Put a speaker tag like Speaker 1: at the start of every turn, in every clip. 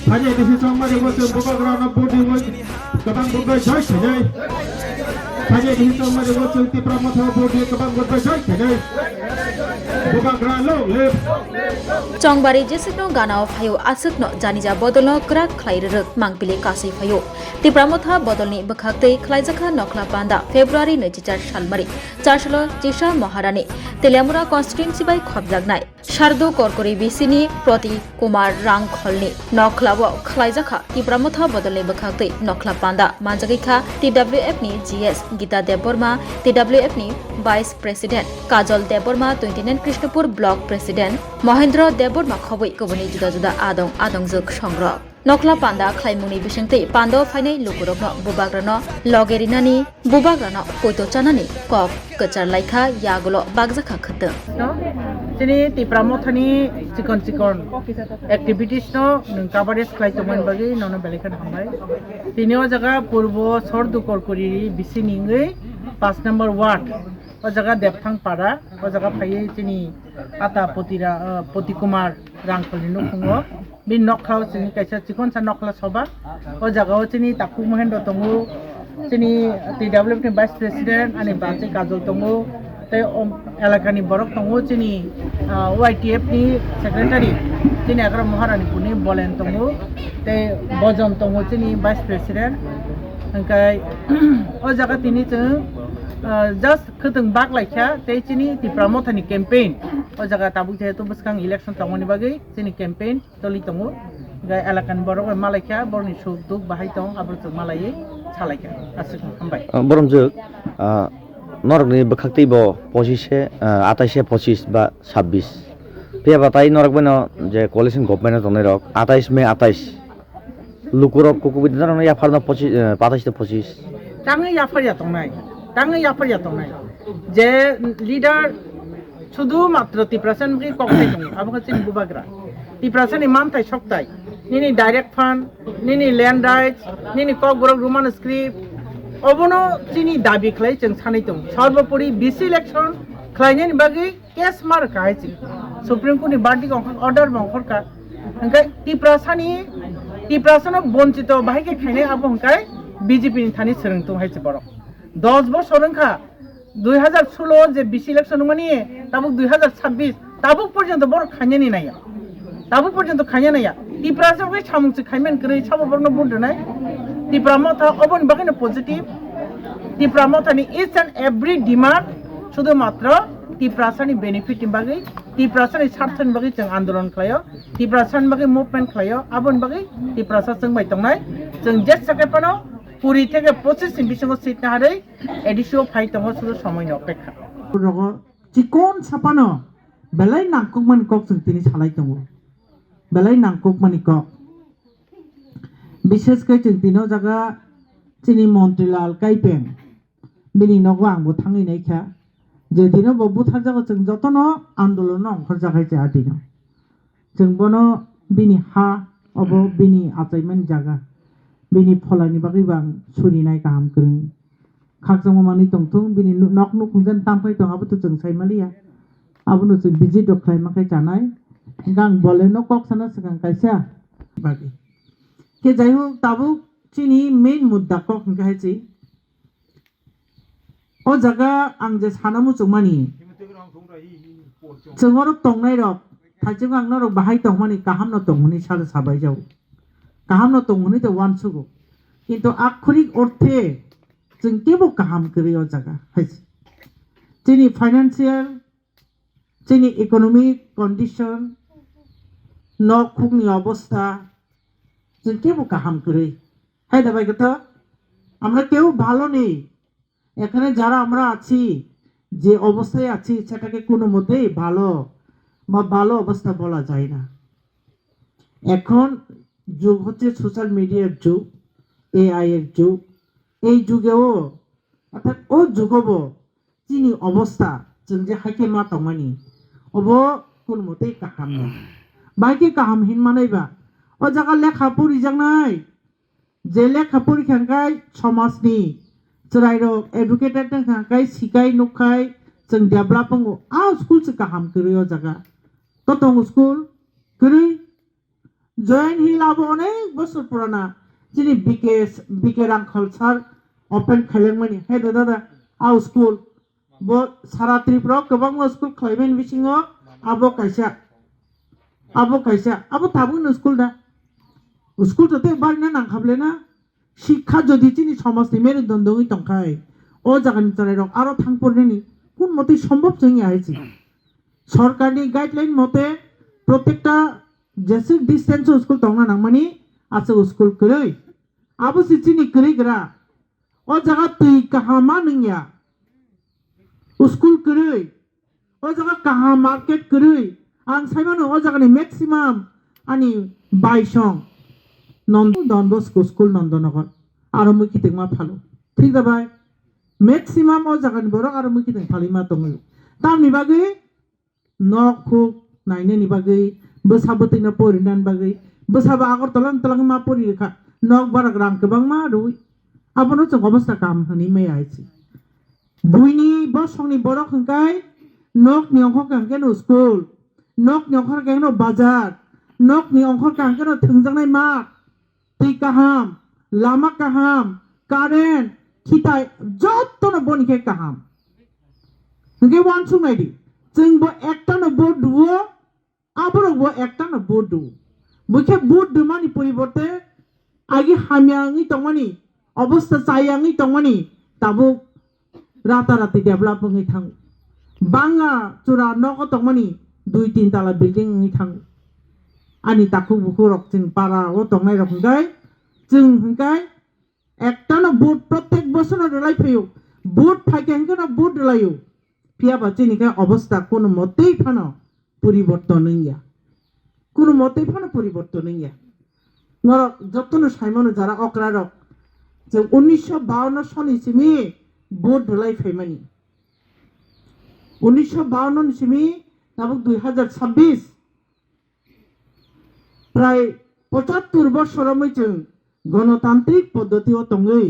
Speaker 1: Hanya di sisi sama dia buat buka kerana bodi buat kebang buka jai saja. Hanya di sisi sama dia buat ti pramatha bodi kebang buka jai saja. Buka kerana lo lep.
Speaker 2: Chongbari jesukno ganao phayo asukno janija bodolno krak khlairuk mangpili kasi phayo tipramotha bodolni bakhakte khlaijakha nokla panda February 2004 salmari charshalo jisha maharani telamura constituency bai khobjagnai shardo korkori bisini proti kumar rang kholni noklabo khlaijakha tipramotha bodolni bakhakte nokla panda manjagikha TWF ni GS Gita Deborma TWF ni Vice President Kajol Deborma 29 Krishnapur Block President Mahendra Deborma khoboi koboni juda juda adong juk songrok nokla panda khlaimungni bisingte pando phainai lukurokno bubagrano logerinani bubagrano poito chanani kok kachar laikha yagulo bagjakha khate
Speaker 3: Sini ti pramothani cikon activities no coverage khlai tomon bagi nono belekan hambai tinio jaga purbo sordu korkori bisiningei 5 number ward o jaga depthang pada o jaga phaiye sini ata poti kumar rangkoli no khungo bin nokkhao sini kaisa cikon sa nokla soba o jaga o sini taku mohendro tongu sini TWF ni vice president ani bache kajol tongu এলাকানি বরক তঙ্গো চিনি YTF ni secretary চিনি আগরা মহারানী পুনি বলেন তঙ্গো তে বজন তঙ্গো চিনি vice president ওংকাই ও জায়গা তিনি जों just খতং বাক লাইখা তে চিনি তি প্রমোথনি ক্যাম্পেইন ও জায়গা তাবু যেহেতু বসকাং ইলেকশন তঙ্গনি বাগै চিনি ক্যাম্পেইন তলি তঙ্গো গাই এলাকানি বরক মালাইখা বরনি সুখ দুখ বাহাই তং আবরত মালাই সালাইখা আসি হামবাই
Speaker 4: বরমজুক Norok ni bekhakti bo posisi 28 ba 26 pia batai norok beno je coalition government tonai rok 28 Mei 28 lukurok kukubid na ya farna 25 25
Speaker 3: tangi ya farya tongnai je leader শুধু মাত্র 30% কি কক্সাই দং আবো চিনি বুবাগ্রা 30% ইমাম তাই সকতাই নিনি ডাইরেক্ট ফান্ড নিনি ল্যান্ড রাইটস নিনি cock বরক Roman script অবনো চিনি দাবি খাই जों সানাই দं সর্বোপরি বিসি ইলেকশন খাইনানি বাগै কেস মার কাইছি সুপ্রিম কোর্টনি বার্ডিং অর্ডার বংখরকা হংকাই টিপ্রাসানো বঞ্চিত বাহিকে খাইনাই আবো হংকাই বিজেপি नि থানি সরং তো হাইছে বড় 10 বছর হংখা 2016 যে বিসি ইলেকশন মানি তাবুক 2026 তাবুক পর্যন্ত বড় খাইনানি নাইয়া তাবুক পর্যন্ত খাইনানি নাইয়া টিপ্রাসাকে সামুংছে খাইমেন করে সাবো বড় বুন্ড নাই টিপ্রামথা অবন বাগিনা পজিটিভ টিপ্রামথানি ইচ এন্ড এভরি ডিমান্ড শুধুমাত্র টিপ্রাসানি বেনিফিট বাগै টিপ্রাসানি স্বার্থनि বাগै जों आंदोलन खालायो টিপ্রাসাनि बागै मुभमेंट खालायो आबन बागै টিপ্রাসা जों बाय तंनाय जों जे सेकेपानो पुरी থেকে 25 नि बिसंग सिट नाहारै एडिसिओ फाइ तंग सुदु समय अपेक्षा
Speaker 5: रगो चिकोन सापानो बेलाय नांकुक मान कक जों तिनि सालाय दंगो बेलाय नांकुक मानि कक বিশেষ করে जों तिनो जागा चिनि मन्त्रीलाल काइपें बिनि नगो आंबो थाङै नायखा जे दिनो बबु थाजागो जों जतनो आन्दोलन अंखर जागाय जा दिनो जों बनो बिनि हा अबो बिनि आचाइमेन जागा बिनि फलानि बागै बां सुरिनाय गाहाम करिं खाकजों मानि तंथुं बिनि नक नुक खुंजन तामफाय दं आबो तो जों साइमालिया आबो जों बिजि दख्लाय माखाय जानाय गां बले न कक साना सगां कायसा बागै के যাই হোক তাবু চিনি মেইন মুদ্দা কক হংকাইছি ও জায়গা আং যে সানামু চুমানি जोंर तंनाय रक थाइजों आंनो रक बाहाय तंमानि काहाम न तंमनि सारे साबाय जाव काहाम न तंमनि ते वान सुगु किन्तु आखरिक अर्थे जों केबो काहाम करियो जागा हाइस जोंनि फाइनान्सियल जोंनि इकोनॉमिक कंडिशन न खुगनि अवस्था जों केबो काहाम करि हाय दाबाय गथ আমরা কেউ ভালো নেই এখানে যারা আমরা আছি যে অবস্থায় আছি সেটাকে কোনো মতেই ভালো বা ভালো অবস্থা বলা যায় না এখন যুগ হচ্ছে সোশ্যাল মিডিয়ার যুগ এআই এর যুগ এই যুগেও অর্থাৎ ও যুগবো চিনি অবস্থা जों যে হাইকে মা তমানি অব কোন মতেই কাহাম না বাইকে কাহাম হিন মানাইবা ও জায়গা লেখা পড়ি জানাই যে লেখা পরীক্ষাंखाय समाजनि जरायरक एडुकेटेड खांखाय सिकाय नुखाय जों डेभलपिंग आ स्कुल से गाहाम करियो जागा ततंग स्कुल करै জয়েন্ট হিল আবো অনেক বছর পুরানা যিনি বিকে রাংখল স্যার ওপেন খাইলেंमोन हे दादा आउ स्कुल बो सारा त्रिपुरा गोबां स्कुल खालायबाय बिसिङाव आबो कायसा आबो थाबोनो स्कुल दा स्कुल तो बारना नांखाबलेना शिक्षा যদি যিনি সমাজनि মেরুদণ্ডই তংखाय ও জায়গাनि তরে রক আরো থাংপরনি কোন মতে সম্ভব जोंनि आइछि সরকারनि গাইডলাইন মতে প্রত্যেকটা जेसे डिस्टेंस स्कुल तंना नांमानि आसे स्कुल करै आबो सिचिनि करिग्रा ओ जगह तै कहामा नंया स्कुल करै ओ जगह कहा मार्केट करै आं साइमानो ओ जगहनि मैक्सिमाम आनि बाइसं नंद डन बस्को स्कुल नंदनगर आरो मुखितें मा फालो ठीक जाबाय मैक्सिमाम ओ जगहनि बर आरो मुखितें फालिमा दङ तामनि बागै नखु नायनायनि बागै बोसाबोतैनो परिनान बागै बोसाबा आगर तलां तलां मा परिरेखा नक बाराग रां गोबां मा रुइ आबनो जों अबस्था काम हनि मै आइछि बुइनि बसंनि बरक हंकाय नक नि अंखर कांकेनो स्कुल नक नि अंखर कांकेनो बाजार नक नि अंखर कांकेनो थंजांनाय मा दै काहाम लामा काहाम कारेन्ट खिथाय जत्तनो बनिखे काहाम हंके वानसु नायदि जोंबो एकटानो बोर्ड दुओ आबरबो एकटानो बोर्ड दु बुखे बोर्ड दुमानि परिबर्ते आगे हामियाङै तंमानि अबस्था चायाङै तंमानि ताबो राताराति डेभलप होङै थां बाङा चुरा नक तंमानि 2-3 ताला बिल्डिं होङै थां आनि ताखु बुखु रक जों पारा ओ तंनाय रक हंगाय जों हंगाय एकटानो बोर्ड प्रत्येक बोसोराव रलाय फैयो बोर्ड फाइकेंखोनो बोर्ड रलायो पियाबा जोंनिखाय अबस्था कोनो मतेই फानो परिबर्तन नैया कोनो मतेই फानो परिबर्तन नैया नरक जत्तनो साइमानो जारा अक्रारक जों 1952 सननिसिमि बोर्ड रलाय फैमानि 1952 निसिमि दाबो 2026 प्राय 75 बछरमै जों गणतान्त्रिक पद्धतियाव तङै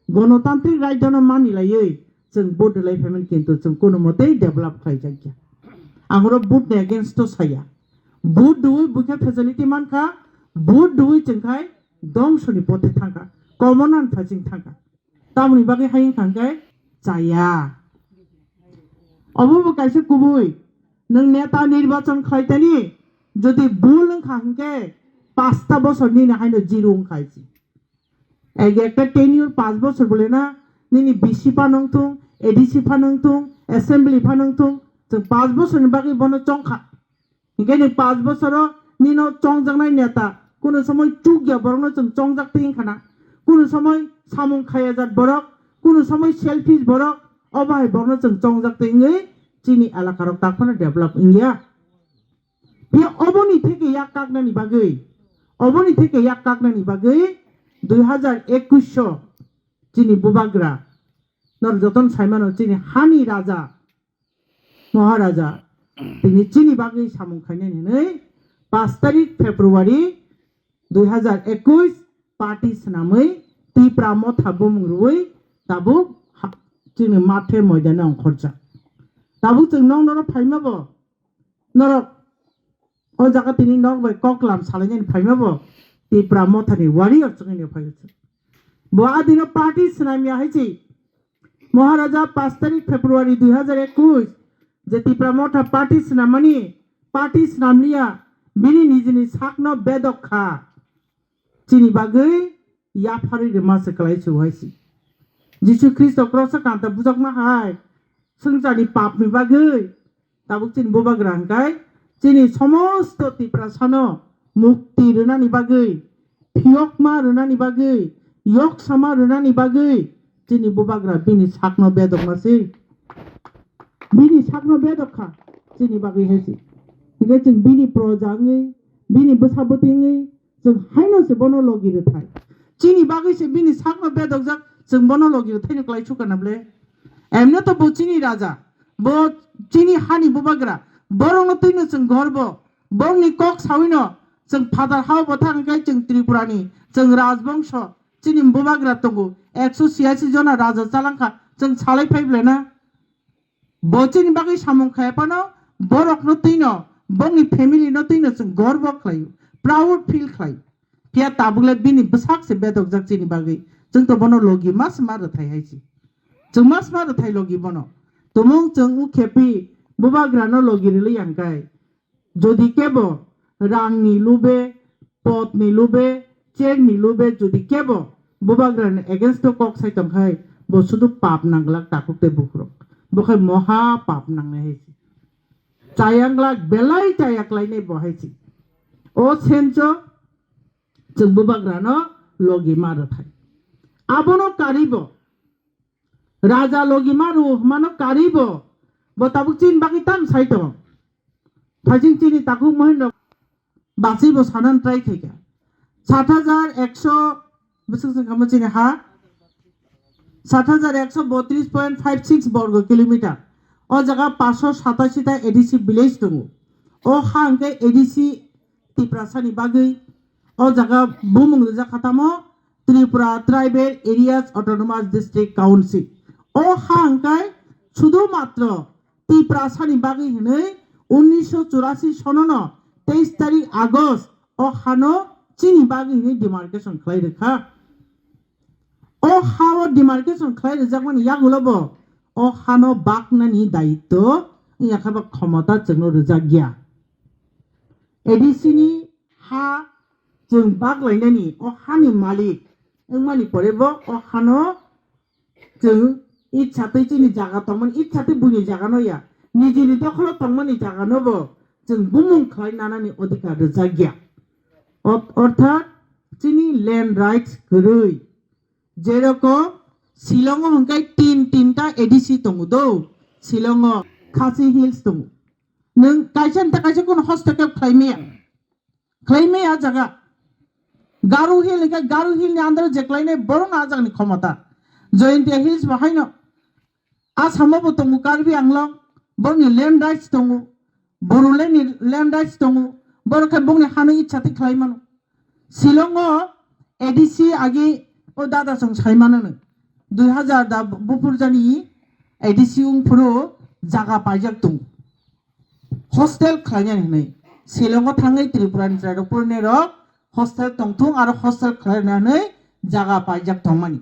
Speaker 5: गणतान्त्रिक रायजोनो मानिलायै जों बोर्ड रलाय फैमानि किन्तु जों कोनो मतेই डेभलप खालायजाया आंरो बोर्ड ने अगेंस्ट साया बोर्ड दुइ बुखे फेसिलिटी मानखा बोर्ड दुइ जोंखाय दंसनि पथे थांखा कमन आन फाजिं थांखा तामनि बागै हायिं थांखाय जाया अबो कायसे कुबुय नों नेता निर्वाचन खायतानि যদি ভুল नों खांके 5টা বছর নিনে हायनो जिरो खायसि एगे একটা टेन्यूर 5 বছর বলে না নিনি বিসি পানंथुं एडीसी पानंथुं असेंबली पानंथुं जों 5 বছরनि बागै बनो चंखा ओंखायनो 5 বছরাव निनो चंजांनाय नेता कोनो समय चुगिया बरनो जों चंजाक्ते खाना कोनो समय सामुं खायाजात बरक कोनो समय सेल्फिश बरक अबाय बरनो जों चंजाक्ते इंगै चिनि एलाकार ताकफाना डेभलप इंगिया बे अबनि थेके या कागनानि बागै 2021 चिनि बुबाग्रा नर जतन साइमानो चिनि हानि राजा महाराजा তিনি চিনি বাগै सामुं खायनानै 5 तारिख फेब्रुवारी 2021 पार्टी सनामै तीप्रा मथा बुमरुइ ताबु जोंनो माथे मैदान अंखरजा ताबु जों नर फाइमाबो नर ओ जागा तिनि नर बाय ककलाम सालायनि फाइमाबो तीप्रा मथानि वारियर जोंनि फाइयो बोआ दिन पार्टी सनामिया हायछि महाराजा 5 तारिख फेब्रुवारी 2021 जे तीप्रा मथा पार्टी सनामनिया बिनि निजिनि साकनो बेदखा चिनि बागै याफारि मासे कलायसो हायसि जिसु ख्रिस्ट क्रस कांता बुजक मा हाय संसारनि पापनि बागै ताबु चिनि बोबाग्रा हंगाय चिनि समस्त तीप्रा सानो मुक्ति रनानि बागै फियकमा रनानि बागै yok sama रनानि बागै चिनि बोबाग्रा बिनि साकनो बेदखमासि बिनि साकनो बेदखा चिनि बागै हायसि ओंखाय जों बिनि प्रजाङै बिनि बोसाबोथिङै जों हायनोसो बनो लगिरो थाय चिनि बागैसो बिनि साकनो बेदकजों जों बनो लगिरो थायनो क्लाय सुकानाबले एमनो तो बोचिनि राजा बो चिनि हानि बोबाग्रा बरनो तैनो जों गर्व बरनि कक साविनो जों फादार हाव बथांगाय जों त्रिपुरानि जों राजबंश चिनि बोबाग्रा तंगो 186 जना राजा चालांखा जों सालाय फाइब्लेना बोचिनि बागै सामुं खायापानो बरक न तैनो बंनि फैमिली न तैनो जों गर्व खालायो प्राउड फील खाय फिया ताबुले बिनि बसाक से बेदक जाक चिनि बागै जों तो बनो लगी मास मार थाय हायसि जों मास मार थाय लगी बनो तुमुं जों उ खेपि बुबाग्रानो लगी रिलै आंगाय যদি কেব রাংনি লুবে পথনি লুবে চেংনি লুবে যদি কেব বুবাগ্রান এগেনস্ট কক সাইতং খাই ব শুধু পাপ নাংলাক তাকুতে বুখরক বখাই মহা পাপ নাংনে হেসি চায়াংলাক বেলাই চায়াকলাই नै বহাইছি ও সেনচ जों बुबाग्रानो लगी मारो थाय आबनो कारिबो राजा लगी मारो मानो कारिबो बताबुक चिन बाकी ताम साइतो थाजिं चिनि ताकु महिनो बासिबो सानन ट्राई थैगा 7100 बेसेबां खामो चिनि हा 7132.56 बर्ग किलोमीटर ओ जगह 587 टा एडीसी विलेज दङ ओ हांके एडीसी तिप्रासानि बागै ओ जगह बुमुंग जा खतामो Tripura tribal areas autonomous district council ओ हांकाय शुधु मात्र तिप्रासानि बागै हनै 1984 सननो 23 तारिख आगस्ट ओ हानो चिनि बागै हनै डिमार्केशन खालाय रेखा ओ हाव डिमार्केशन खालाय रेजाकमान यागुलबो ओ हानो बाकनानि दायित्व याखाबा क्षमता जोंनो रेजा गया एडीसी नि हा जों बागलायनायनि अ हानि मालिक मालिक परेबो अ हानो जों इच्छाते चिनि जागा तमन इच्छाते बुनि जागा नया निजिनि दखल तमनि जागा नबो जों बुमुं खालायनानै अधिकार जागिया अर्थात चिनि लैंड राइट्स गरै जेरकम शिलंग हंकाय तीनटा एडीसी दङ दो शिलंग खासी हिल्स दङ नों कायसन ताकायसे कोन हस्तक्षेप खालायमेया जागा गारू हिल के गारू हिल ने अंदर जेक्लाइने बरं आजागनि क्षमता जयन्तिया हिल्स बाहायनो आसामावबो दङ कार्बि आंलं बरनि लैंड राइट्स दङ बर'लेण्डनि लैंड राइट्स दङ बरखाय बंनि हानो इच्छाते खालायमानो शिलंग एडीसी आगे ओ दादा सं सायमानो 2000 दा बुपुरजानि एडीसी उंफोरो जागा पाइजाक दङ हस्टेल खालायनानै नै शिलंग थाङै त्रिपुरानि ट्राइबफोरनि रक हस्टेल तंथुं आरो हस्टेल खालायनानै जागा पाइजाक थमानि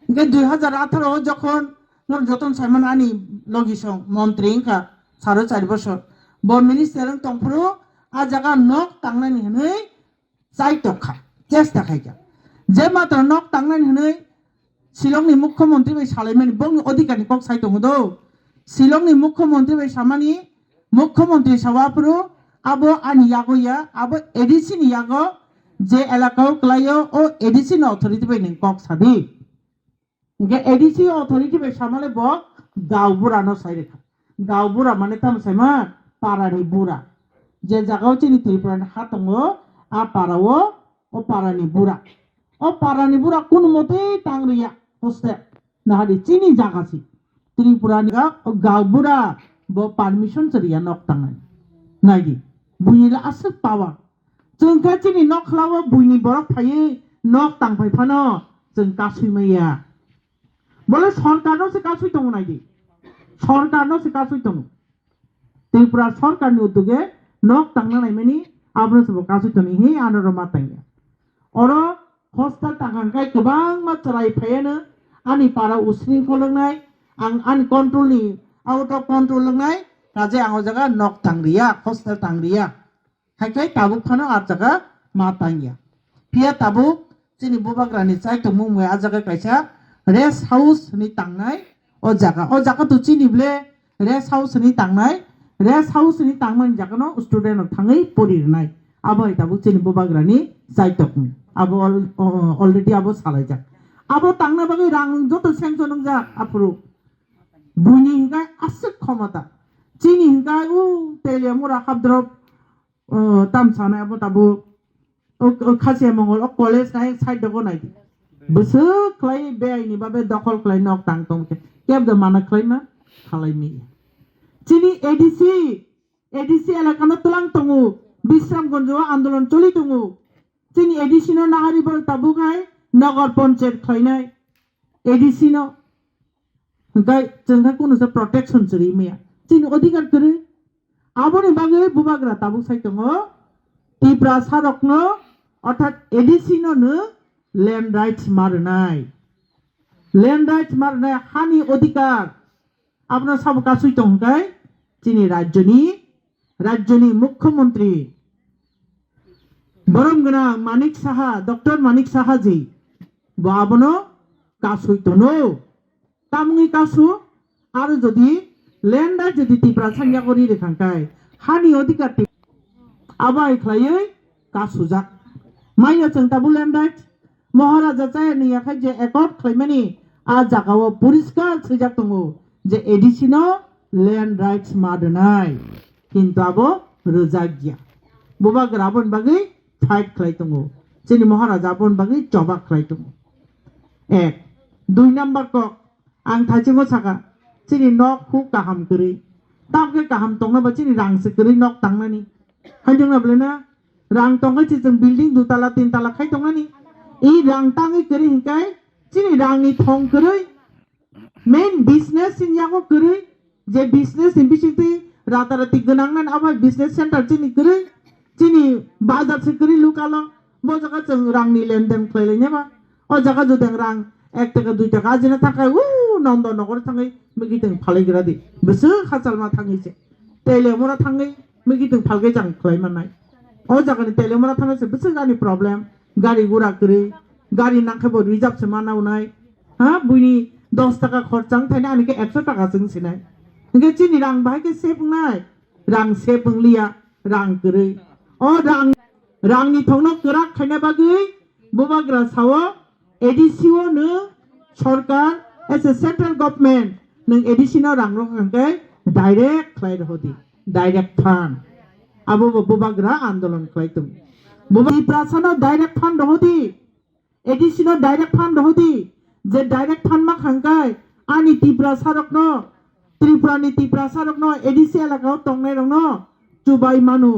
Speaker 5: इनके 2018 जखन नर जतन साइमन आनी लगिसं मंत्री इनका 4.5 बছর ब मिनिस्टार तंफुरु आ जागा नक तांनानि हनै चाइतखा चेष्टा खायगा जे मात्र नक तांनानि हनै शिलंनि मुख्यमंत्री बै सालायमानि बंनि अधिकारनि कक साइतंगो दो शिलंनि मुख्यमंत्री बै सामानि मुख्यमंत्री सभाफुरु आबो आनी यागोया आबो एडीसी नि यागो जे एलाकाओ क्लायो ओ एडीसी न अथॉरिटी बै नों कक सादि इनके एडीसी अथॉरिटी बै सामाले ब गावबुरा न साइरेखा गावबुरा माने ताम साइमा पारानि बुरा जे जागाव चिनि त्रिपुरानि हा दङ आ पाराओ ओ पारानि बुरा कुन मते तांरिया हस्ते नाहारि चिनि जागासि त्रिपुरानि गावबुरा ब परमिशन चरिया नक तांनाय नायदि बुइनिला आसो पावा जों काचिनि नक खालावो बुइनि बरफ थायो नक तांफायफानो जों कासुइमाया बोले सरकारनो से कासुइ दङ नायदि सरकारनो से कासुइ दङ त्रिपुरा सरकारनि उद्योगे नक तांनाय मानि आब्रो सब कासुइ दङ हे आनर माताया अरो हस्टेल तांखांखाय गोबां मात्राय फायानो आनि पारा उस्रिं खलंनाय आं आन कंट्रोलनि आउट अफ कंट्रोल लंनाय काजे आंगो जगह नक तांरिया हस्टेल तांरिया हायखाय ताबुक फानो आ जगह मा तांगिया फिया ताबुक चिनि बुबाग्रानि चाइ तो मुंवे आ जगह कायसा रेस्ट हाउस नि तांनाय ओ जगह तो चिनि ब्ले रेस्ट हाउस नि तांमन जगह न स्टूडेंट थाङै परिरनाय आबो ताबुक चिनि बुबाग्रानि चाइ तो आबो अलरेडी आबो सालायजा आबो तांना बागै रां जतो सेंसन जा आपुरु बुनि हिंगाय आसो क्षमता चिनि हिंगाय उ तेलिया मुरा हाबद्रब तामसानाय आबो ताबो खासिया मंगल कलेज नाय साइड दगो नाय बसो क्लाय बेआइनि बाबे दखल क्लाय नक तां तंके केब द माना क्लायमा खालायमि चिनि एडीसी एलाकानो तलां तंगु बिश्रामगंज आंदोलन चलि दंगु चिनि एडीसी नो नाहारि बर ताबुगाय नगर पंचायत खायनाय एडीसी नो गाय जोंहा कोनो से प्रोटेक्शन चरि मैया चिनि अधिकार करे आबोनि बागै बुबाग्रा ताबुक साइ दङ ত্রিপুরা সারকন অর্থাৎ এডিসিনো ল্যান্ড রাইটস মারনাই ল্যান্ড রাইটস মারনাই হানি অধিকার আপনার সব কাছুই টঙ্কাই তিনি রাজ্যনি মুখ্যমন্ত্রী বরমগনা মানিক সাহা ডক্টর মানিক সাহাজি বাবনো কাছুই তনো তামুই কাছু আর যদি ল্যান্ড রাইট যদি ত্রিপুরা সাংয়া করি রেখাंखाय हानि अधिकार आबाय ख्लायै कासुजाक माइया जों ताबु ल्যান্ড राइट महाराजा चायनि आखाय जे एकर्ड ख्लायमानि आ जागाव परिष्कार सैजाक दङ जे एडिसिनो ल्যান্ড राइट्स मादनाय किन्तु आबो रोजागिया बबा ग्राबन बागै फाइट ख्लाय दङ जोंनि महाराजा बन बागै जबाक ख्लाय दङ एक दुई नम्बर क आं थाइजोंबो सागा जोंनि नक हु गाहाम गोरै ताके गाहाम दंना बादि रांसो गोरै नक तांनानि हायदोंना ब्लेना रां दंगाय जों बिल्डिं दुताला तीनताला खाय दंनानि ई रां ताङै गोरै हिंकाय जोंनि रांनि थं गोरै मेन बिजनेस सिनयागो गोरै जे बिजनेस इनबिसिति राताराति गोनांनान आबाय बिजनेस सेन्टार जोंनि गोरै जोंनि बाजार से गोरै लुकालो बो जागा जों रांनि लेनदेन खालायलायनोबा अ जागा जुदों रां 1 टाका 2 टाका आजिना थाखाय नंद नगर थाङै मिगिदों फालायग्रा दि बेसो खाचालमा थाङैसे तेलेमरा थाङै मिगिदों फालगे जां खालायमानाय अ जागानि तेलेमरा थाङैसे बेसो गानि प्रब्लेम गारि गुरा गोरै गारि नांखाबो रिजार्भ से मानावनाय हा बुइनि 10 टाका खरचां थायना आनिके 100 टाका जों सिनाय इंगे चिनि रां बाहायके सेबनाय रां सेबंलिया रां गोरै अ रांनि थंनो गोरा खायना बागै बबाग्रा सावो एडिसिओ नो सरकार एस ए सेंट्रल गवर्नमेंट नों एडिसिनो रां रखांके डायरेक्ट खाय रहोदि डायरेक्ट फान्ड आबो बबाग्रा आंदोलन खायतुम बबा प्रासानो डायरेक्ट फान्ड रहोदि एडिसिनो डायरेक्ट फान्ड रहोदि जे डायरेक्ट फान्ड मा खांकाय आनि त्रिपुरा सारकनो एडिसि एलाकाव तंनाय रंनो चुबाय मानु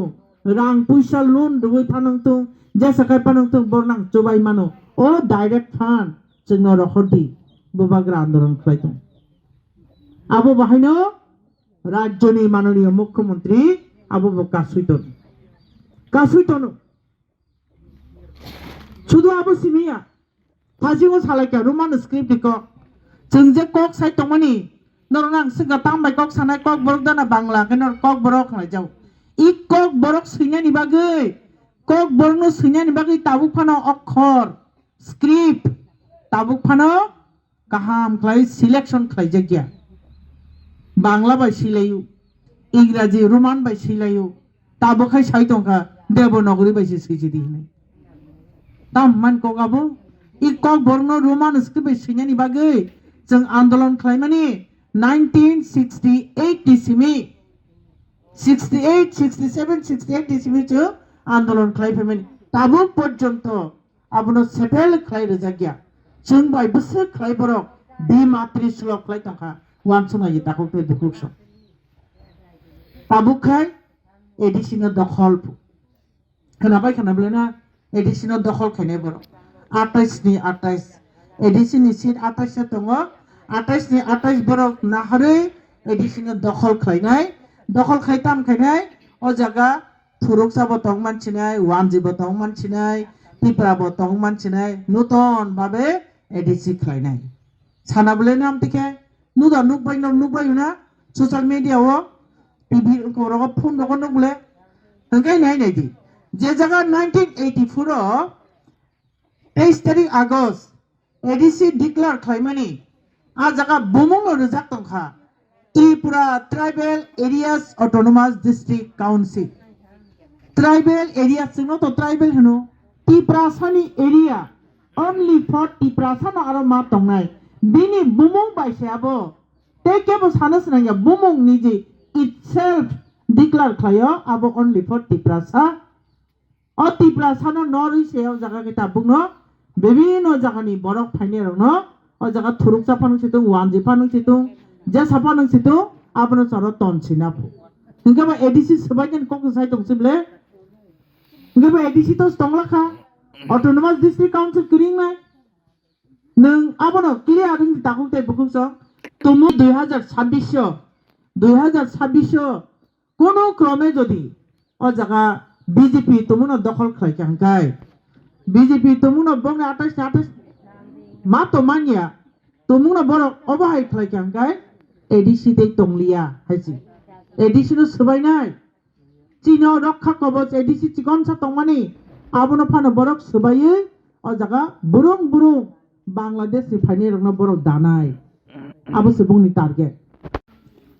Speaker 5: रां पैसा लोन दुगै फानंतुं जेसाखाय फानंतुं बरनां चुबाय मानु ओ डायरेक्ट फान्ड जोंनो रखरदि बबाग्रा आंदोलन खायतुं आबो बाहायनो राज्यनि माननीय मुख्यमंत्री आबो कासुइतन शुधु आबो सिमिया थाजिगो सालायका रोमान स्क्रिप्ट दिको जों जे कक साइ तंमानि नरनां सिंगा तांबाय कक सानाय कक बरक दाना बांला केनर कक बरक खालाय जाव इ कक बरक सैनानि बागै कक बरकनो सैनानि बागै ताबुक फानो अक्षर स्क्रिप्ट ताबुक फानो गाहाम खालाय सिलेक्शन खालाय जागिया बांला बाय सिलायु इंराजी रोमान बाय सिलायु ताबुखाय साइ तंखा देवनगरी बायसि सैजिदि हिनै ताम मान कगाबो इ कक बरकनो रोमान स्क्रिप्ट सैनानि बागै जों आंदोलन खालायमानि 1968 डिसिमि 68 67 68 डिसिमि जो आंदोलन खालायफैमानि ताबुक पर्यन्त आबनो सेटेल खालाय रोजागिया जों बाय बोसोर खालाय बरक बिमात्रि स्लक खालाय तंखा वान समाय ताखौते दुखुक्स ताबुखाय एडिसिनो दखल खोनाबाय खोनाब्लेना एडिसिनो दखल खायनाय बरक 28 नि 28 एडिसिनि सीट 28 दङ 28 नि 28 बरक नाहरै एडिसिनो दखल खायनाय दखल खायताम खायनाय अ जागा फुरुकसाबो दं मानसिनाय वानजिबो दं मानसिनाय टिप्राबो दं मानसिनाय नूतन भाबे एडिसि खायनाय सानाबले नाम तिखे नुदा नुकबाय ना सोशल मीडिया वो टीवी को रगो फोन रगो नुकले हंगाय नाय दी जे जगह 1984 23 तारिख आगस्ट एडिसि डिक्लेयर खायमानि आ जगह बुमुंग रजाक तंखा Tripura tribal areas autonomous district council tribal areas जोंनो तो ट्राइबल हनो टिप्रासानि एरिया ओनली फॉर टिप्रासानो आरो मा तंनाय बिनि बुमुंग बायसायाबो तेकेबो सानस नंगा बुमुंग निजे itself डिक्लेयर खायो आबो ओनली फॉर टिप्रासा अ टिप्रासानो नरै सेयाव जागा के ताबुंनो बेबिनो जागानि बरक फाइने रनो अ जागा थुरुक साफानु सितु वानजि फानु सितु जे साफानु सितु आबनो सरो तनसिनाफु हिंगाबा एडिसि सबायजन कोक साइ तंसिबले हिंगाबा एडिसि तो स्टंगलाखा ऑटोनोमस डिस्ट्रिक्ट काउंसिल करिंनाय नों आबनो क्लियर रिं ताकुते बुकुसो तुमु 2026 কোনো ক্রমে যদি ও জায়গা বিজেপি তোমরা দখল খাইখাंखाय বিজেপি তোমরা বংনে 28 मा तो मानिया তোমরা বড় অবহাই খাইখাंखाय এডিসি তে টংলিয়া হাইছি এডিসি নো সবাইনাই চিনো রক্ষা কবচ এডিসি চিকনসা টংমানি আবনো ফানো বরক সবাইয়ে ও জায়গা বুরুং বুরুং বাংলাদেশ नि फाइने रंगना बरक दानाय आबो सुबुंनि टारगेट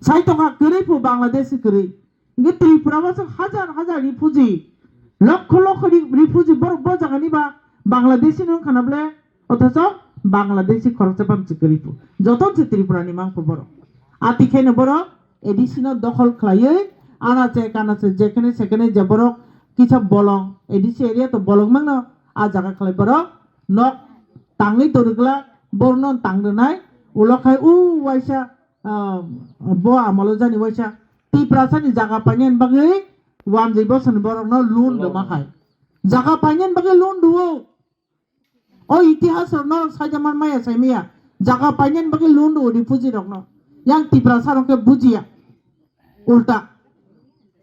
Speaker 5: साइटका गरीब बांग्लादेश गरीब इंगे त्रिपुरा बस हजार हजार रिफ्यूजी लक्ष लक्ष रिफ्यूजी बरक ब जागानि बा बांग्लादेशी नो खानाब्ले अथच बांग्लादेशी खरचा पामचि गरीब जतन से त्रिपुरानि मांगफो बरक आतिखेनो बरक एडिसिनो दखल खालायै आनाचे कानाचे जेखेने सेखेने जे बरक किसा बलं एडिसि एरिया तो बलं मांगनो आ जागा खालाय बरक नक तांगै तोरगला बरनो तांगदनाय उलखाय उ वाइसा bo amalo jani waisa ti prasani jaga panyen bagai wan jai bosan borok no lun do makai jaga panyen bagai lun duo o itihas no sajaman maya saimia jaga panyen bagai lun do refuji rok no yang ti prasarok ke bujia ulta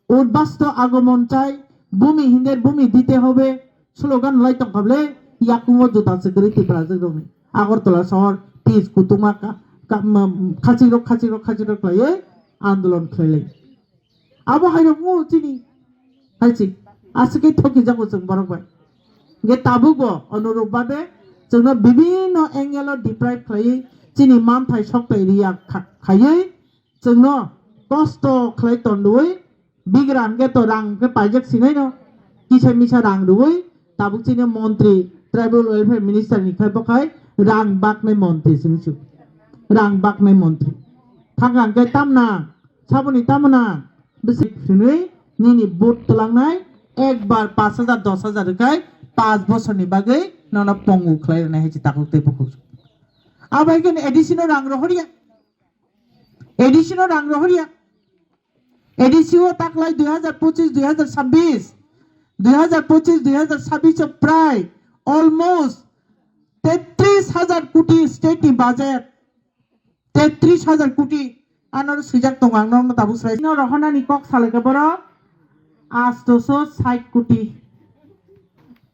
Speaker 5: উদ্বাস্ত আগমন চাই ভূমি হিন্দের ভূমি দিতে হবে slogan লাইতং ভাবলে ইয়াকুমো জুতাছে গরি ti prasik rok ni Agartala শহর piece কুতুমা খাচিরক লাইয়ে আন্দোলন খেলে আবো হাইরক মু চিনি হাইছি আজকে থকি যাবো जों বরকবাই গে তাবুগো অনুরূপ ভাবে जोंनो বিভিন্ন एंगेलर डिप्राइव खायै चिनि मानथाय सकताय रिया खायै जोंनो कष्ट खालाय तन्दुय बिग्रान गे तो रां के पाइजक सिनाय न किसा मिसा रां दुय ताबुक चिनि मन्त्री ट्राइबल वेलफेयर मिनिस्टार नि खायबखाय रां बाकनाय मन्त्री सिंसु रां बाकनाय मन्त्री थांगां गे तामना साबनि तामना बिसि फिनै निनि बुट तलांनाय एक बार 5000 10000 गाय 5 বছরनि बागै नना पंगु खलायनाय हेजि ताकुते बखौ आबायगन एडिशनल रां रहरिया एडिसिओ ताकलाय 2025 2026 प्राय अलमोस्ट 33000 कोटी स्टेट बाजेट 33000 कोटी आनर सुजाक दं आं नंग ताबु साइ न रहनानि कक सालके बर 860 कोटी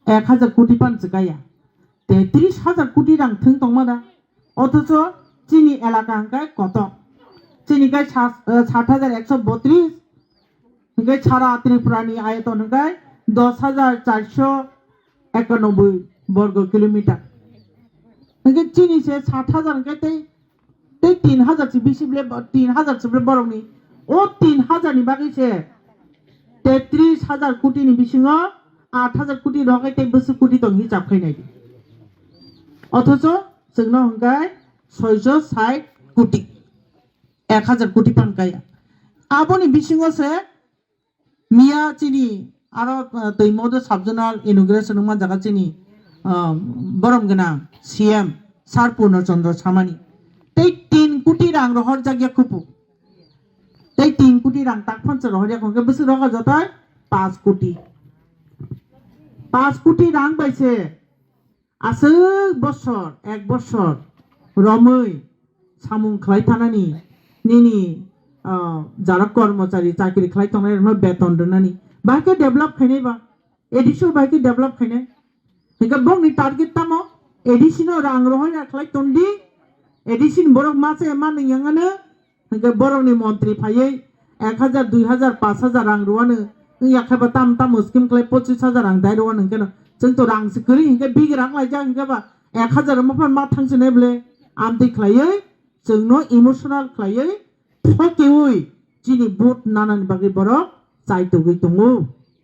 Speaker 5: 1000 कोटी पानस गाया 33000 कोटी रां थों दंमादा अथच चिनि एलाका हांकाय कत चिनि गाय 7132 गाय छारा त्रिपुरानि आयतन गाय 10491 वर्ग किलोमीटर गाय चिनि से 60000 गाय 3000 से बिसिबले 3000 से बरंनि ओ 3000 नि बागै से 33000 कोटी नि बिसिङो 8000 कोटी रगाय 30 कोटी दं हिसाब खैनाय अथच जोंनो हंगाय 660 कोटी 1000 कोटी पानकाया आबोनि बिसिङो से मिया चिनि आरो दैमोद साबजोनाल इनोग्रेशन मा जागा चिनि बरम गोनां सीएम सार पूर्णचंद्र सामानि 3 कोटी रां रहर जागिया खुपु 3 कोटी रां ताक फंस रहरिया खंके बिसि रगा जताय 5 कोटी रां बाइसे आसो बছর एक बছর रमै सामुं खलाय थानानि निनि जारा कर्मचारी चाकरी खलाय थानाय बेतन दोनानि बाके डेभलप खैनायबा एडिसो बाके डेभलप खैनाय हिगा बंनि टारगेट तामो एडिसिनो रां रहरिया खलाय तंदि एडिसिन बरक मासे माने यांगानो हिगा बरकनि मन्त्री फायै 1000 2000 5000 रां रुवानो याखाबा ताम ताम स्किम खलाय 25000 रां दाय रुवानो केनो जों तो रां सिकरि हिगा बिग रां लायजा हिगाबा 1000 मा थांसनेब्ले आमदै खलायै जोंनो इमोशनल खलायै थकेउइ चिनि बुट नानानि बागै बरक चाइतो गै दङो